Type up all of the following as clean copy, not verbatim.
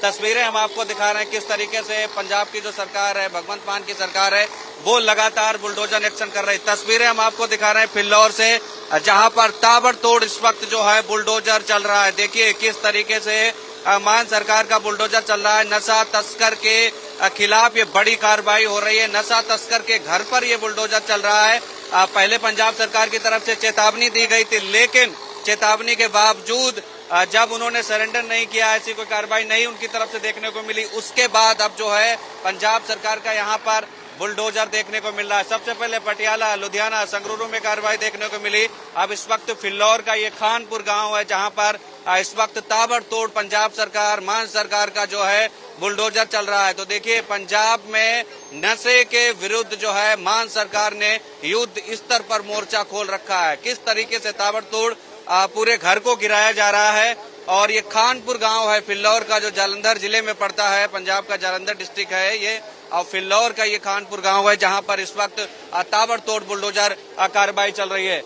तस्वीरें हम आपको दिखा रहे हैं किस तरीके से पंजाब की जो सरकार है, भगवंत मान की सरकार है, वो लगातार बुलडोजर एक्शन कर रही है। तस्वीरें हम आपको दिखा रहे हैं फिल्लौर से, जहां पर ताबड़तोड़ इस वक्त जो है बुलडोजर चल रहा है। देखिए किस तरीके से मान सरकार का बुलडोजर चल रहा है। नशा तस्कर के खिलाफ ये बड़ी कार्रवाई हो रही है। नशा तस्कर के घर पर ये बुलडोजर चल रहा है। पहले पंजाब सरकार की तरफ से चेतावनी दी गई थी, लेकिन चेतावनी के बावजूद जब उन्होंने सरेंडर नहीं किया, ऐसी कोई कार्रवाई नहीं उनकी तरफ से देखने को मिली। उसके बाद अब जो है पंजाब सरकार का यहाँ पर बुलडोजर देखने को मिल रहा है। सबसे पहले पटियाला, लुधियाना, संगरूर में कार्रवाई देखने को मिली। अब इस वक्त फिल्लौर का ये खानपुर गांव है, जहां पर इस वक्त ताबड़तोड़ पंजाब सरकार, मान सरकार का जो है बुलडोजर चल रहा है। तो देखिए पंजाब में नशे के विरुद्ध जो है मान सरकार ने युद्ध स्तर पर मोर्चा खोल रखा है। किस तरीके से ताबड़तोड़ पूरे घर को गिराया जा रहा है। और ये खानपुर गांव है फिल्लौर का, जो जालंधर जिले में पड़ता है, पंजाब का जालंधर डिस्ट्रिक्ट है ये, और फिल्लौर का ये खानपुर गांव है, जहां पर इस वक्त ताबड़तोड़ बुलडोजर कार्रवाई चल रही है।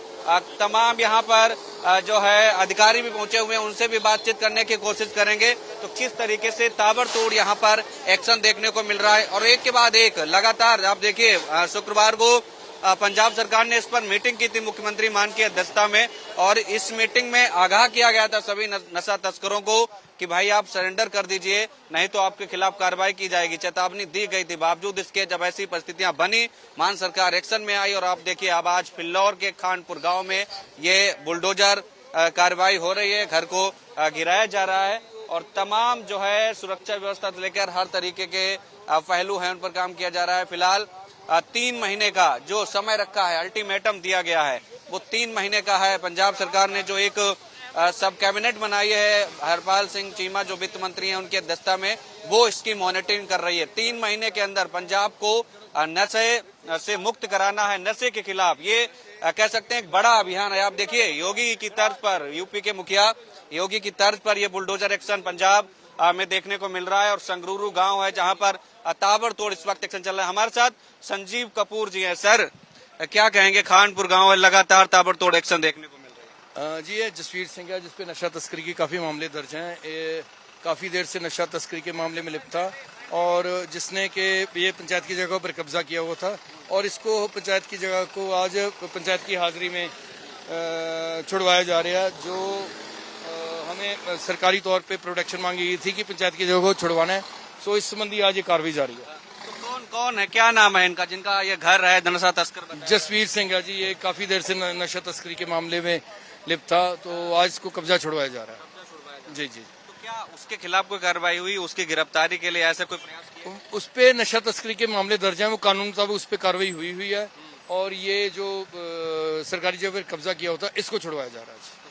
तमाम यहाँ पर जो है अधिकारी भी पहुंचे हुए हैं, उनसे भी बातचीत करने की कोशिश करेंगे। तो किस तरीके से ताबड़तोड़ यहाँ पर एक्शन देखने को मिल रहा है, और एक के बाद एक लगातार आप देखिए शुक्रवार को पंजाब सरकार ने इस पर मीटिंग की थी मुख्यमंत्री मान की अध्यक्षता में, और इस मीटिंग में आगाह किया गया था सभी नशा तस्करों को कि भाई आप सरेंडर कर दीजिए, नहीं तो आपके खिलाफ कार्रवाई की जाएगी। चेतावनी दी गई थी। बावजूद इसके जब ऐसी परिस्थितियां बनी, मान सरकार एक्शन में आई, और आप देखिए अब आज फिल्लौर के खानपुर गांव में ये बुलडोजर कार्रवाई हो रही है, घर को गिराया जा रहा है, और तमाम जो है सुरक्षा व्यवस्था से लेकर हर तरीके के पहलू हैं उन पर काम किया जा रहा है। फिलहाल 3 महीने का जो समय रखा है, अल्टीमेटम दिया गया है, वो 3 महीने का है। पंजाब सरकार ने जो एक सब कैबिनेट बनाई है, हरपाल सिंह चीमा जो वित्त मंत्री हैं उनकी अध्यक्षता में, वो इसकी मॉनिटरिंग कर रही है। 3 महीने के अंदर पंजाब को नशे से मुक्त कराना है। नशे के खिलाफ ये कह सकते हैं एक बड़ा अभियान है। आप देखिए योगी की तर्ज पर, यूपी के मुखिया योगी की तर्ज पर ये बुलडोजर एक्शन पंजाब में देखने को मिल रहा है। और संगरूर गांव है जहां पर ताबड़तोड़ इस वक्त एक्शन चल रहा है। हमारे साथ संजीव कपूर जी हैं। सर क्या कहेंगे, खानपुर गांव है, लगातार ताबड़तोड़ एक्शन देखने को मिल रहा है। जी ये जसवीर सिंह है, जिसपे नशा तस्करी के काफी मामले दर्ज हैं। ये काफी देर से नशा तस्करी के मामले में लिप्त था, और जिसने के ये पंचायत की जगह पर कब्जा किया हुआ था, और इसको पंचायत की जगह को आज पंचायत की हाजिरी में छुड़वाया जा रहा है। जो हमें सरकारी तौर पे प्रोटेक्शन मांगी गई थी कि पंचायत की जगह को छुड़वाना है, सो इस संबंधी आज ये कार्रवाई जारी है। तो कौन कौन है, क्या नाम है इनका, जिनका ये घर है नशा तस्कर? जसवीर सिंह है जी, ये काफी देर से नशा तस्करी के मामले में लिप्त था, तो आज इसको कब्जा छुड़वाया जा रहा है। जी जी। तो क्या उसके खिलाफ कोई कार्रवाई हुई, उसकी गिरफ्तारी के लिए ऐसा कोई प्रयास किया? उस पे नशा तस्करी के मामले दर्ज हैं, वो कानून मुताबिक उस पे कार्रवाई हुई है, और ये जो सरकारी जगह पर कब्जा किया होता है इसको छुड़वाया जा रहा है।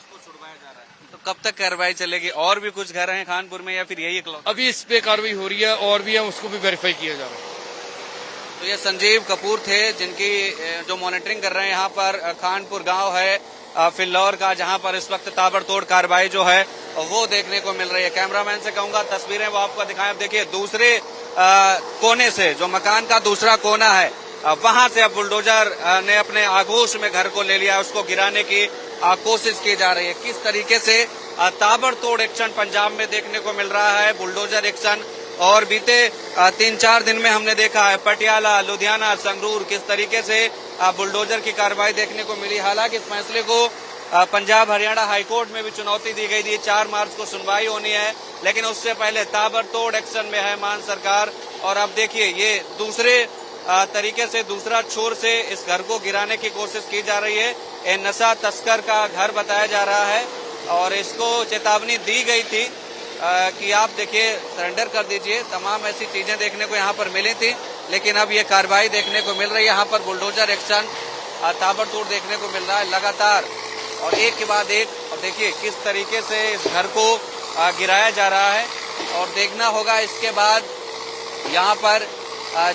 तो कब तक कार्रवाई चलेगी? और भी कुछ घर हैं खानपुर में या फिर यही इकलौता? अभी इस पे कार्रवाई हो रही है, और भी है, उसको भी वेरीफाई किया जा रहा है। तो ये संजीव कपूर थे, जिनकी जो मॉनिटरिंग कर रहे हैं यहाँ पर खानपुर गांव है फिल्लौर का, जहां पर इस वक्त ताबड़तोड़ कार्रवाई जो है वो देखने को मिल रही है। कैमरामैन से कहूंगा तस्वीरें वो आपको दिखाएं। अब देखिए दूसरे कोने से, जो मकान का दूसरा कोना है, वहां से अब बुलडोजर ने अपने आगोश में घर को ले लिया, उसको गिराने की कोशिश की जा रही है। किस तरीके से ताबड़तोड़ एक्शन पंजाब में देखने को मिल रहा है, बुलडोजर एक्शन। और बीते 3-4 दिन में हमने देखा है पटियाला, लुधियाना, संगरूर किस तरीके से बुलडोजर की कार्रवाई देखने को मिली। हालांकि इस फैसले को पंजाब हरियाणा हाईकोर्ट में भी चुनौती दी गई थी। 4 मार्च को सुनवाई होनी है, लेकिन उससे पहले ताबड़तोड़ एक्शन में है मान सरकार। और अब देखिए ये दूसरे तरीके से, दूसरा छोर से इस घर को गिराने की कोशिश की जा रही है। ये नशा तस्कर का घर बताया जा रहा है, और इसको चेतावनी दी गई थी कि आप देखिए सरेंडर कर दीजिए। तमाम ऐसी चीजें देखने को यहाँ पर मिली थी, लेकिन अब ये कार्रवाई देखने को मिल रही है। यहाँ पर बुलडोजर एक्शन ताबड़तोड़ देखने को मिल रहा है लगातार, और एक के बाद एक। और देखिए किस तरीके से इस घर को गिराया जा रहा है, और देखना होगा इसके बाद यहाँ पर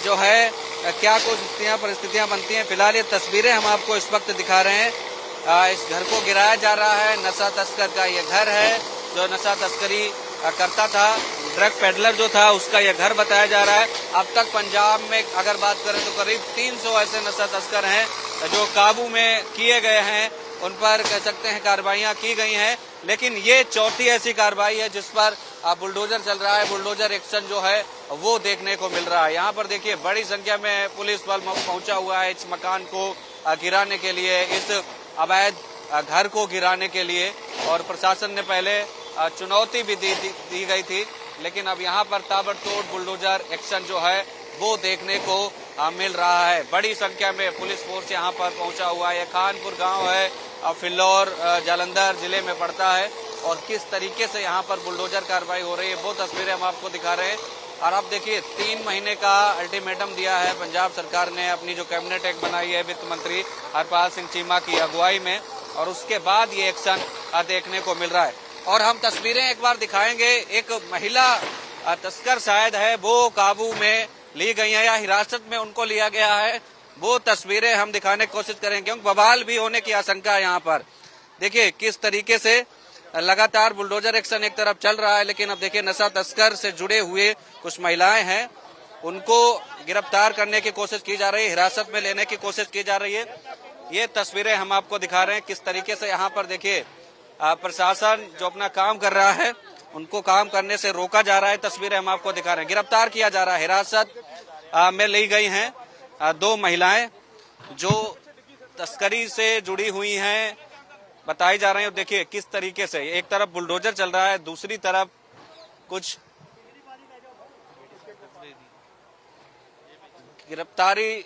जो है क्या कुछ परिस्थितियां बनती हैं। फिलहाल ये तस्वीरें हम आपको इस वक्त दिखा रहे हैं। इस घर को गिराया जा रहा है, नशा तस्कर का ये घर है, जो नशा तस्करी करता था, ड्रग पेडलर जो था, उसका यह घर बताया जा रहा है। अब तक पंजाब में अगर बात करें तो करीब 300 ऐसे नशा तस्कर हैं जो काबू में किए गए हैं, उन पर कह सकते हैं कार्रवाइयां की गई हैं। लेकिन ये चौथी ऐसी कार्रवाई है जिस पर बुलडोजर चल रहा है, बुलडोजर एक्शन जो है वो देखने को मिल रहा है। यहाँ पर देखिए बड़ी संख्या में पुलिस बल पहुंचा हुआ है इस मकान को गिराने के लिए, इस अवैध घर को गिराने के लिए। और प्रशासन ने पहले चुनौती भी दी गई थी, लेकिन अब यहाँ पर ताबड़तोड़ बुलडोजर एक्शन जो है वो देखने को मिल रहा है। बड़ी संख्या में पुलिस फोर्स यहाँ पर पहुंचा हुआ है। खानपुर गांव है, फिल्लौर जालंधर जिले में पड़ता है, और किस तरीके से यहाँ पर बुलडोजर कार्रवाई हो रही है वो तस्वीरें हम आपको दिखा रहे हैं। और आप देखिए 3 महीने का अल्टीमेटम दिया है पंजाब सरकार ने अपनी जो कैबिनेट एक बनाई है वित्त मंत्री हरपाल सिंह चीमा की अगुवाई में, और उसके बाद ये एक्शन देखने को मिल रहा है। और हम तस्वीरें एक बार दिखाएंगे। एक महिला तस्कर शायद है वो काबू में ली गई है या हिरासत में उनको लिया गया है, वो तस्वीरें हम दिखाने की कोशिश करेंगे, क्योंकि बवाल भी होने की आशंका है यहाँ पर। देखिए किस तरीके से लगातार बुलडोजर एक्शन एक तरफ चल रहा है, लेकिन अब देखिए नशा तस्कर से जुड़े हुए कुछ महिलाएं हैं, उनको गिरफ्तार करने की कोशिश की जा रही है, हिरासत में लेने की कोशिश की जा रही है। ये तस्वीरें हम आपको दिखा रहे हैं किस तरीके से यहाँ पर देखिए प्रशासन जो अपना काम कर रहा है उनको काम करने से रोका जा रहा है। तस्वीरें हम आपको दिखा रहे हैं, गिरफ्तार किया जा रहा है, हिरासत में ली गई हैं 2 महिलाएं जो तस्करी से जुड़ी हुई हैं बताई जा रही है। देखिए किस तरीके से एक तरफ बुलडोजर चल रहा है, दूसरी तरफ कुछ गिरफ्तारी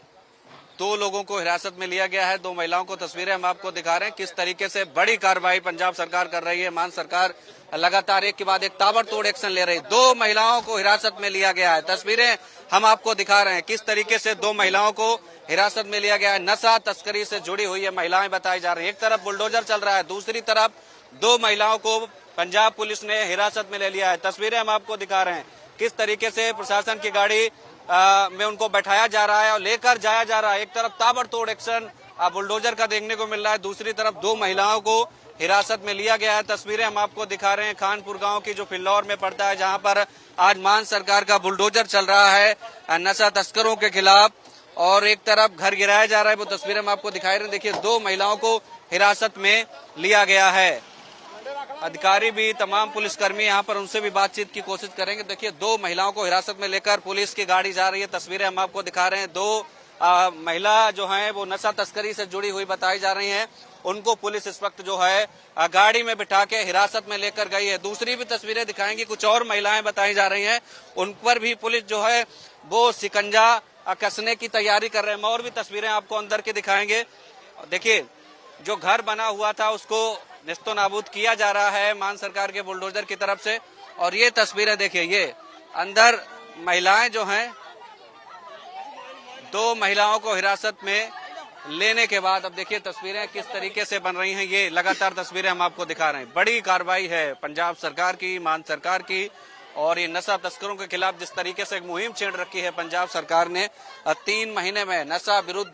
2 लोगों को हिरासत में लिया गया है, 2 महिलाओं को। तस्वीरें हम आपको दिखा रहे हैं किस तरीके से बड़ी कार्रवाई पंजाब सरकार कर रही है। मान सरकार लगातार एक के बाद एक ताबड़तोड़ एक्शन ले रही है। 2 महिलाओं को हिरासत में लिया गया है। तस्वीरें हम आपको दिखा रहे हैं किस तरीके से 2 महिलाओं को हिरासत में लिया गया है। नशा तस्करी से जुड़ी हुई है महिलाएं बताई जा रही है। एक तरफ बुलडोजर चल रहा है, दूसरी तरफ 2 महिलाओं को पंजाब पुलिस ने हिरासत में ले लिया है। तस्वीरें हम आपको दिखा रहे हैं किस तरीके से प्रशासन की गाड़ी में उनको बैठाया जा रहा है और लेकर जाया जा रहा है। एक तरफ ताबड़तोड़ एक्शन बुलडोजर का देखने को मिल रहा है, दूसरी तरफ 2 महिलाओं को हिरासत में लिया गया है। तस्वीरें हम आपको दिखा रहे हैं खानपुर गांव की जो फिल्लौर में पड़ता है, जहां पर आज मान सरकार का बुलडोजर चल रहा है नशा तस्करों के खिलाफ, और एक तरफ घर गिराया जा रहा है। वो तस्वीरें हम आपको दिखाई रहे हैं। देखिए 2 महिलाओं को हिरासत में लिया गया है। अधिकारी भी, तमाम पुलिसकर्मी यहाँ पर, उनसे भी बातचीत की कोशिश करेंगे। देखिए 2 महिलाओं को हिरासत में लेकर पुलिस की गाड़ी जा रही है। तस्वीरें हम आपको दिखा रहे हैं। 2 महिला जो हैं वो नशा तस्करी से जुड़ी हुई बताई जा रही हैं, उनको पुलिस इस वक्त जो है गाड़ी में बिठा के हिरासत में लेकर गई है। दूसरी भी तस्वीरें दिखाएंगी, कुछ और महिलाएं बताई जा रही हैं, उन पर भी पुलिस जो है वो शिकंजा कसने की तैयारी कर रहे हैं। और भी तस्वीरें आपको अंदर के दिखाएंगे। देखिए जो घर बना हुआ था उसको निस्तो नाबूद किया जा रहा है मान सरकार के बुलडोजर की तरफ से। और ये तस्वीरें देखिए, ये अंदर महिलाएं जो हैं, 2 महिलाओं को हिरासत में लेने के बाद अब देखिए तस्वीरें किस तरीके से बन रही हैं। ये लगातार तस्वीरें हम आपको दिखा रहे हैं। बड़ी कार्रवाई है पंजाब सरकार की, मान सरकार की, और ये नशा तस्करों के खिलाफ जिस तरीके से एक मुहिम छेड़ रखी है पंजाब सरकार ने, 3 महीने में नशा विरुद्ध,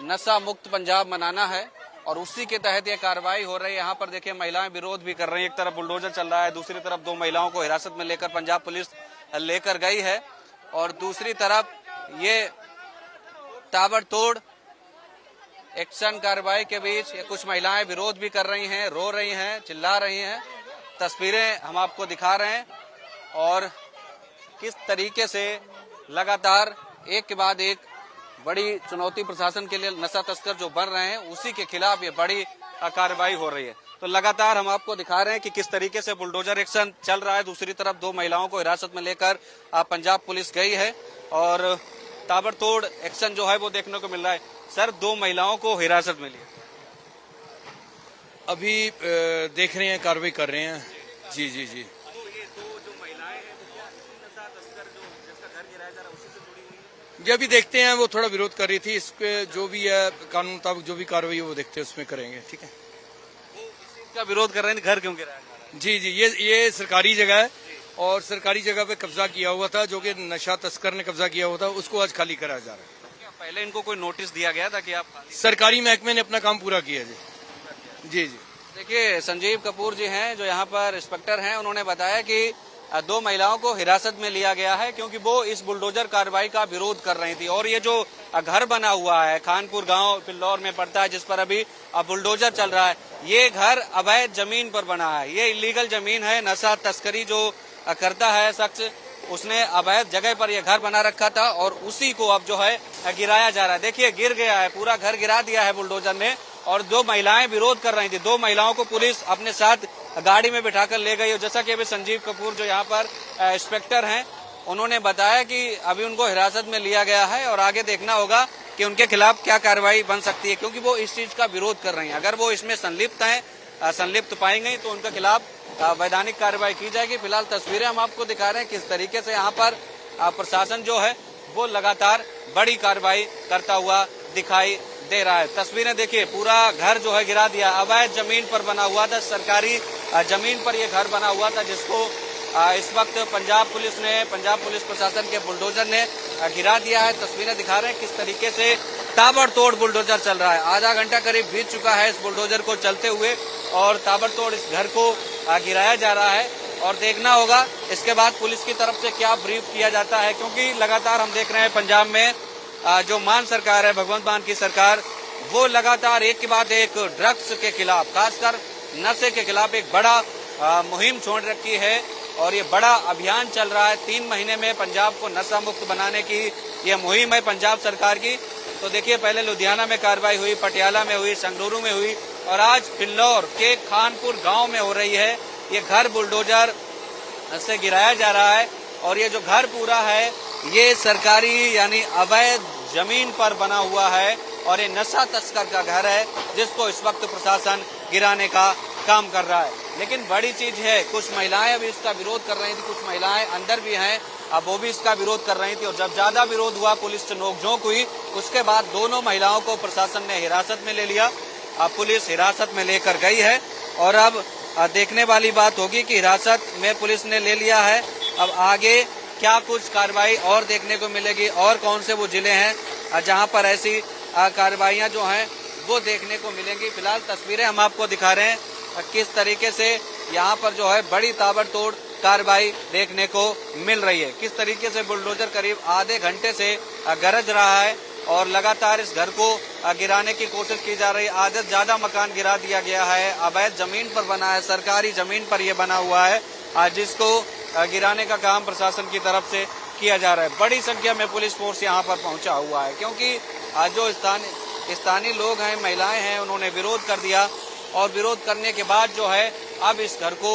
नशा मुक्त पंजाब मनाना है, और उसी के तहत ये कार्रवाई हो रही है। यहाँ पर देखिए महिलाएं विरोध भी कर रही हैं। एक तरफ बुलडोजर चल रहा है, दूसरी तरफ 2 महिलाओं को हिरासत में लेकर पंजाब पुलिस लेकर गई है, और दूसरी तरफ ये ताबड़तोड़ एक्शन कार्रवाई के बीच ये कुछ महिलाएं विरोध भी कर रही हैं, रो रही हैं, चिल्ला रही हैं। तस्वीरें हम आपको दिखा रहे हैं, और किस तरीके से लगातार एक के बाद एक बड़ी चुनौती प्रशासन के लिए नशा तस्कर जो बन रहे हैं उसी के खिलाफ ये बड़ी कार्रवाई हो रही है। तो लगातार हम आपको दिखा रहे हैं कि किस तरीके से बुलडोजर एक्शन चल रहा है। दूसरी तरफ 2 महिलाओं को हिरासत में लेकर पंजाब पुलिस गई है, और ताबड़तोड़ एक्शन जो है वो देखने को मिल रहा है। सर 2 महिलाओं को हिरासत में लिया, अभी देख रहे हैं, कार्रवाई कर रहे हैं। जी जी जी। तो ये 2 जो महिलाएं हैं वो क्या नशा तस्कर जो जिसका घर गिराया जा रहा है उसी से जुड़ी हुई है? जी अभी देखते हैं, वो थोड़ा विरोध कर रही थी, इसके जो भी है कानून मुताबिक जो भी कार्रवाई है वो देखते हैं, उसमें करेंगे। ठीक है, वो इस चीज का विरोध कर रहे हैं, घर क्यों गिराया जा रहा है? जी जी, ये सरकारी जगह है, और सरकारी जगह पे कब्जा किया हुआ था, जो कि नशा तस्कर ने कब्जा किया हुआ था, उसको आज खाली कराया जा रहा है। क्या पहले इनको कोई नोटिस दिया गया था कि आप? सरकारी महकमे ने अपना काम पूरा किया जी। जी जी। देखिए संजीव कपूर जी हैं जो यहाँ पर इंस्पेक्टर हैं, उन्होंने बताया कि दो महिलाओं को हिरासत में लिया गया है क्योंकि वो इस बुलडोजर कार्रवाई का विरोध कर रही थी। और ये जो घर बना हुआ है, खानपुर गांव फिल्लौर में पड़ता है, जिस पर अभी बुलडोजर चल रहा है, ये घर अवैध जमीन पर बना है। ये इलीगल जमीन है। नशा तस्करी जो करता है शख्स, उसने अवैध जगह पर यह घर बना रखा था और उसी को अब जो है गिराया जा रहा है। देखिए गिर गया है, पूरा घर गिरा दिया है बुलडोजर ने। और दो महिलाएं विरोध कर रही थी। दो महिलाओं को पुलिस अपने साथ गाड़ी में बिठाकर ले गई। और जैसा कि अभी संजीव कपूर जो यहाँ पर इंस्पेक्टर हैं, उन्होंने बताया कि अभी उनको हिरासत में लिया गया है और आगे देखना होगा कि उनके खिलाफ क्या कार्रवाई बन सकती है, क्योंकि वो इस चीज का विरोध कर रही हैं। अगर वो इसमें संलिप्त पाई गई तो उनके खिलाफ वैधानिक कार्रवाई की जाएगी। फिलहाल तस्वीरें हम आपको दिखा रहे हैं किस तरीके से यहाँ पर प्रशासन जो है वो लगातार बड़ी कार्रवाई करता हुआ दिखाई दे रहा है। तस्वीरें देखिए, पूरा घर जो है गिरा दिया। अवैध जमीन पर बना हुआ था, सरकारी जमीन पर यह घर बना हुआ था, जिसको इस वक्त पंजाब पुलिस प्रशासन के बुलडोजर ने गिरा दिया है। तस्वीरें दिखा रहे हैं किस तरीके से ताबड़तोड़ बुलडोजर चल रहा है। आधा घंटा करीब बीत चुका है इस बुलडोजर को चलते हुए और ताबड़तोड़ इस घर को गिराया जा रहा है। और देखना होगा इसके बाद पुलिस की तरफ से क्या ब्रीफ किया जाता है, क्योंकि लगातार हम देख रहे हैं पंजाब में जो मान सरकार है, भगवंत मान की सरकार, वो लगातार एक के बाद एक ड्रग्स के खिलाफ, खासकर नशे के खिलाफ एक बड़ा मुहिम छोड़ रखी है। और ये बड़ा अभियान चल रहा है। 3 महीने में पंजाब को नशा मुक्त बनाने की ये मुहिम है पंजाब सरकार की। तो देखिए, पहले लुधियाना में कार्रवाई हुई, पटियाला में हुई, संगरूर में हुई और आज फिल्लौर के खानपुर गांव में हो रही है। ये घर बुलडोजर से गिराया जा रहा है और ये जो घर पूरा है ये सरकारी यानी अवैध जमीन पर बना हुआ है और ये नशा तस्कर का घर है, जिसको इस वक्त प्रशासन गिराने का काम कर रहा है। लेकिन बड़ी चीज है, कुछ महिलाएं अभी इसका विरोध कर रही थी, कुछ महिलाएं अंदर भी हैं, अब वो भी इसका विरोध कर रही थी। और जब ज्यादा विरोध हुआ, पुलिस से नोकझोंक हुई, उसके बाद दोनों महिलाओं को प्रशासन ने हिरासत में ले लिया। अब पुलिस हिरासत में लेकर गई है और अब देखने वाली बात होगी कि हिरासत में पुलिस ने ले लिया है, अब आगे क्या कुछ कार्रवाई और देखने को मिलेगी और कौन से वो जिले हैं जहां पर ऐसी कार्रवाइयां जो हैं वो देखने को मिलेंगी। फिलहाल तस्वीरें हम आपको दिखा रहे हैं किस तरीके से यहाँ पर जो है बड़ी ताबड़तोड़ कार्रवाई देखने को मिल रही है। किस तरीके से बुलडोजर करीब आधे घंटे से गरज रहा है और लगातार इस घर को गिराने की कोशिश की जा रही है। आधे ज्यादा मकान गिरा दिया गया है, अवैध जमीन पर बना है, सरकारी जमीन पर यह बना हुआ है, जिसको गिराने का काम प्रशासन की तरफ से किया जा रहा है। बड़ी संख्या में पुलिस फोर्स यहाँ पर पहुंचा हुआ है, क्योंकि जो स्थानीय लोग हैं, महिलाएं हैं, उन्होंने विरोध कर दिया और विरोध करने के बाद जो है अब इस घर को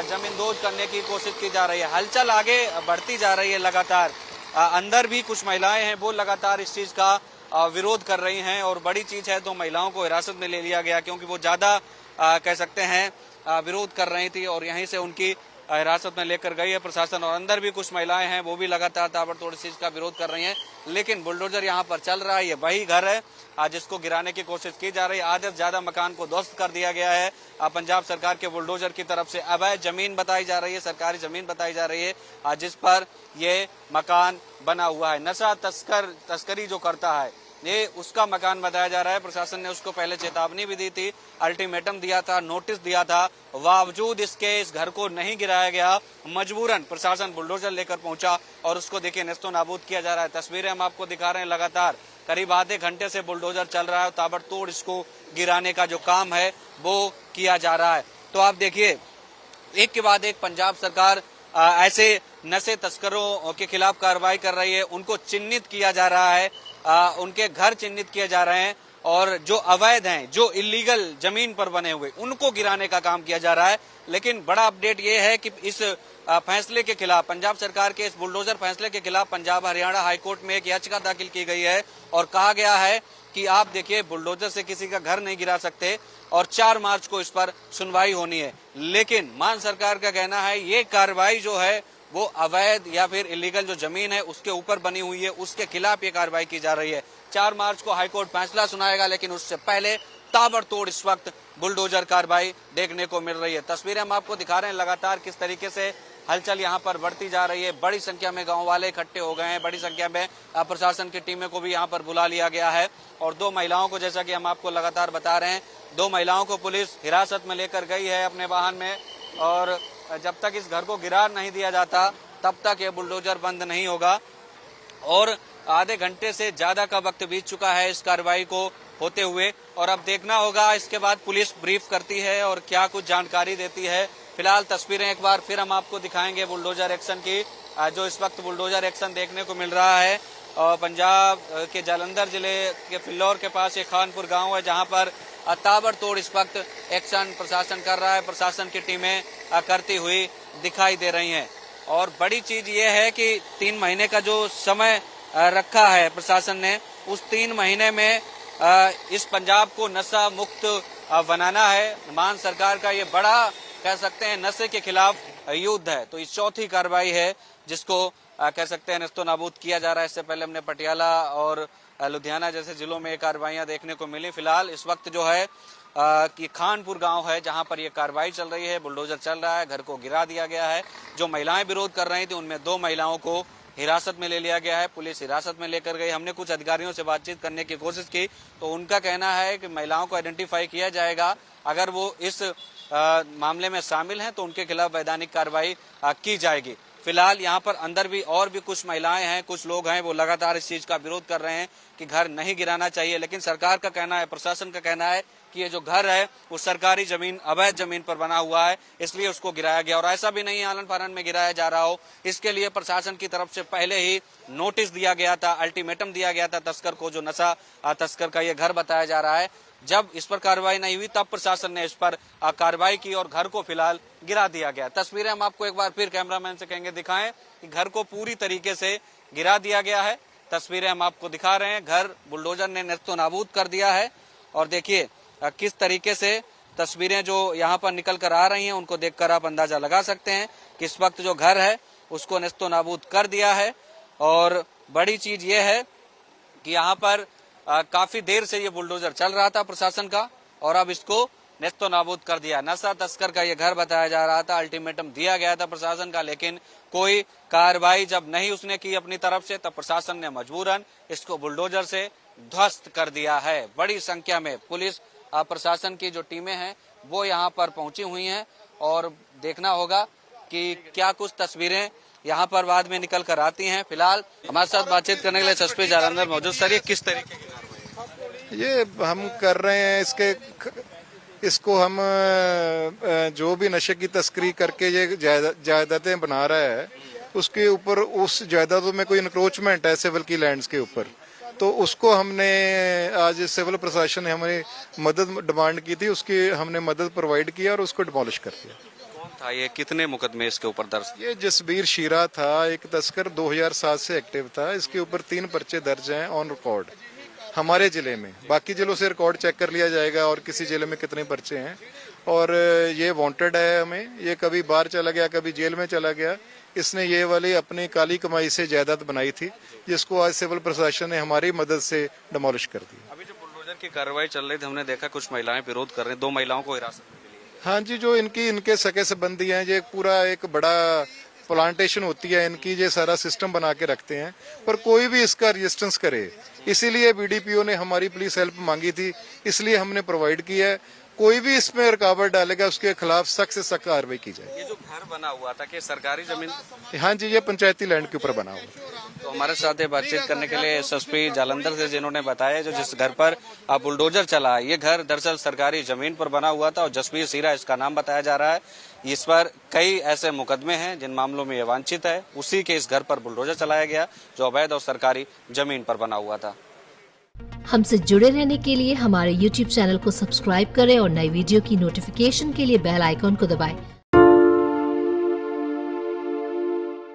जमींदोज करने की कोशिश की जा रही है। हलचल आगे बढ़ती जा रही है लगातार। अंदर भी कुछ महिलाएं हैं, वो लगातार इस चीज का विरोध कर रही हैं और बड़ी चीज है, 2 महिलाओं को हिरासत में ले लिया गया क्योंकि वो ज्यादा कह सकते हैं विरोध कर रही थी और यहीं से उनकी हिरासत में लेकर गई है प्रशासन। और अंदर भी कुछ महिलाएं हैं, वो भी लगातार ताबड़तोड़ इस चीज का विरोध कर रही हैं। लेकिन बुलडोजर यहाँ पर चल रहा है, ये वही घर है जिसको गिराने की कोशिश की जा रही है। आधे से ज्यादा मकान को ध्वस्त कर दिया गया है पंजाब सरकार के बुलडोजर की तरफ से। अवैध जमीन बताई जा रही है, सरकारी जमीन बताई जा रही है, जिस पर ये मकान बना हुआ है। नशा तस्करी जो करता है ये उसका मकान बताया जा रहा है। प्रशासन ने उसको पहले चेतावनी भी दी थी, अल्टीमेटम दिया था, नोटिस दिया था, बावजूद इसके इस घर को नहीं गिराया गया। मजबूरन प्रशासन बुलडोजर लेकर पहुंचा और उसको देखिए नेस्तो नाबूद किया जा रहा है। तस्वीरें हम आपको दिखा रहे हैं, लगातार करीब आधे घंटे से बुलडोजर चल रहा है, ताबड़तोड़ इसको गिराने का जो काम है वो किया जा रहा है। तो आप देखिए, एक के बाद एक पंजाब सरकार ऐसे नशे तस्करों के खिलाफ कार्रवाई कर रही है, उनको चिन्हित किया जा रहा है, उनके घर चिन्हित किए जा रहे हैं और जो अवैध हैं, जो इलीगल जमीन पर बने हुए, उनको गिराने का काम किया जा रहा है। लेकिन बड़ा अपडेट ये है कि इस फैसले के खिलाफ, पंजाब सरकार के इस बुलडोजर फैसले के खिलाफ पंजाब हरियाणा हाईकोर्ट में एक याचिका दाखिल की गई है और कहा गया है कि आप देखिए, बुलडोजर से किसी का घर नहीं गिरा सकते और 4 मार्च को इस पर सुनवाई होनी है। लेकिन मान सरकार का कहना है ये कार्रवाई जो है वो अवैध या फिर इलीगल जो जमीन है उसके ऊपर बनी हुई है, उसके खिलाफ ये कार्रवाई की जा रही है। 4 मार्च को हाईकोर्ट फैसला सुनाएगा, लेकिन उससे पहले ताबड़तोड़ इस वक्त बुलडोजर कार्रवाई देखने को मिल रही है। तस्वीरें हम आपको दिखा रहे हैं लगातार किस तरीके से हलचल यहाँ पर बढ़ती जा रही है। बड़ी संख्या में गांव वाले इकट्ठे हो गए हैं, बड़ी संख्या में प्रशासन की टीमें को भी यहाँ पर बुला लिया गया है और 2 महिलाओं को, जैसा कि हम आपको लगातार बता रहे हैं, 2 महिलाओं को पुलिस हिरासत में लेकर गई है अपने वाहन में और जब तक इस घर को गिरा नहीं दिया जाता तब तक ये बुलडोजर बंद नहीं होगा। और आधे घंटे से ज्यादा का वक्त बीत चुका है इस कार्रवाई को होते हुए, और अब देखना होगा इसके बाद पुलिस ब्रीफ करती है और क्या कुछ जानकारी देती है। फिलहाल तस्वीरें एक बार फिर हम आपको दिखाएंगे बुलडोजर एक्शन की, जो इस वक्त बुलडोजर एक्शन देखने को मिल रहा है। पंजाब के जालंधर जिले के फिल्लौर के पास एक खानपुर गांव है, जहां पर ताबड़तोड़ इस वक्त एक्शन प्रशासन कर रहा है। प्रशासन की टीमें करती हुई दिखाई दे रही हैं। और बड़ी चीज ये है कि 3 महीने का जो समय रखा है प्रशासन ने, उस 3 महीने में इस पंजाब को नशा मुक्त बनाना है। मान सरकार का ये बड़ा कह सकते हैं नशे के खिलाफ युद्ध है। तो इस चौथी कार्रवाई है जिसको कह सकते हैं नस्तो नाबूद किया जा रहा है। इससे पहले हमने पटियाला और लुधियाना जैसे जिलों में ये कार्रवाइयां देखने को मिली। फिलहाल इस वक्त जो है कि खानपुर गांव है जहां पर ये कार्रवाई चल रही है, बुलडोजर चल रहा है, घर को गिरा दिया गया है। जो महिलाएं विरोध कर रही थी उनमें 2 महिलाओं को हिरासत में ले लिया गया है, पुलिस हिरासत में लेकर गई। हमने कुछ अधिकारियों से बातचीत करने की कोशिश की तो उनका कहना है कि महिलाओं को आइडेंटिफाई किया जाएगा, अगर वो इस मामले में शामिल हैं तो उनके खिलाफ वैधानिक कार्रवाई की जाएगी। फिलहाल यहाँ पर अंदर भी और भी कुछ महिलाएं हैं, कुछ लोग हैं, वो लगातार इस चीज का विरोध कर रहे हैं कि घर नहीं गिराना चाहिए। लेकिन सरकार का कहना है, प्रशासन का कहना है कि ये जो घर है वो सरकारी जमीन, अवैध जमीन पर बना हुआ है, इसलिए उसको गिराया गया। और ऐसा भी नहीं आलन फानन में गिराया जा रहा हो, इसके लिए प्रशासन की तरफ से पहले ही नोटिस दिया गया था, अल्टीमेटम दिया गया था तस्कर को, जो नशा तस्कर का ये घर बताया जा रहा है। जब इस पर कार्रवाई नहीं हुई तब प्रशासन ने इस पर कार्रवाई की और घर को फिलहाल गिरा दिया गया। तस्वीरें हम आपको एक बार फिर कैमरामैन से कहेंगे दिखाएं कि घर को पूरी तरीके से गिरा दिया गया है। तस्वीरें हम आपको दिखा रहे हैं, घर बुलडोजर ने नेस्तो नाबूद कर दिया है। और देखिए किस तरीके से तस्वीरें जो यहाँ पर निकल कर आ रही हैं उनको देखकर आप अंदाजा लगा सकते हैं कि इस वक्त जो घर है उसको नेस्तो नाबूद कर दिया है। और बड़ी चीज ये है कि यहाँ पर काफी देर से ये बुलडोजर चल रहा था प्रशासन का और अब इसको नेस्तो नाबूद कर दिया। नशा तस्कर का ये घर बताया जा रहा था, अल्टीमेटम दिया गया था प्रशासन का, लेकिन कोई कार्रवाई जब नहीं उसने की अपनी तरफ से तब प्रशासन ने मजबूरन इसको बुलडोजर से ध्वस्त कर दिया है। बड़ी संख्या में पुलिस प्रशासन की जो टीमें हैं वो यहाँ पर पहुंची हुई हैं और देखना होगा कि क्या कुछ तस्वीरें यहाँ पर बाद में निकल कर आती हैं। फिलहाल हमारे साथ बातचीत करने के लिए एसपी जालंधर मौजूद। सर, ये किस तरीके की ये हम कर रहे हैं, इसको हम जो भी नशे की तस्करी करके ये जायदादें बना रहा है उसके ऊपर, उस जायदादों में कोई इंक्रोचमेंट है सिविल की लैंड्स के ऊपर, तो उसको हमने आज सिविल प्रशासन ने हमारी मदद डिमांड की थी, उसकी हमने मदद प्रोवाइड किया और उसको डिमोलिश कर दिया। कौन था ये, कितने मुकदमे इसके ऊपर दर्ज? ये जसबीर शीरा था, एक तस्कर 2007 से एक्टिव था। इसके ऊपर 3 पर्चे दर्ज हैं ऑन रिकॉर्ड हमारे जिले में। बाकी जिलों से रिकॉर्ड चेक कर लिया जाएगा और किसी जिले में कितने पर्चे हैं। और ये वांटेड है, हमें ये कभी बाहर चला गया, कभी जेल में चला गया। इसने ये वाली अपनी काली कमाई से जायदाद बनाई थी जिसको आज सिविल प्रशासन ने हमारी मदद से डिमोलिश कर दी। अभी जो बुलडोजर की कार्रवाई चल रही थी हमने देखा कुछ महिलाएं विरोध कर रही, 2 महिलाओं को हिरासत में ली। हाँ जी, जो इनके सगे संबंधी हैं, ये पूरा एक बड़ा प्लांटेशन होती है इनकी, ये सारा सिस्टम बना के रखते हैं, पर कोई भी इसका रेजिस्टेंस करे, इसीलिए बीडीपीओ ने हमारी पुलिस हेल्प मांगी थी, इसलिए हमने प्रोवाइड किया है। कोई भी इसमें रुकावट डालेगा उसके खिलाफ सख्त से सख्त कार्रवाई की जाए। ये जो घर बना हुआ था कि सरकारी जमीन? हाँ जी, ये पंचायती लैंड के ऊपर बना हुआ। तो हमारे साथ बातचीत करने के लिए एसपी जालंधर से, जिन्होंने बताया जो जिस घर पर बुलडोजर चला, ये घर दरअसल सरकारी जमीन पर बना हुआ था और जसबीर शीरा इसका नाम बताया जा रहा है। इस पर कई ऐसे मुकदमे हैं जिन मामलों में ये वांछित है, उसी के इस घर पर बुलडोजर चलाया गया जो अवैध और सरकारी जमीन पर बना हुआ था। हमसे जुड़े रहने के लिए हमारे YouTube चैनल को सब्सक्राइब करें और नई वीडियो की नोटिफिकेशन के लिए बेल आइकॉन को दबाएं।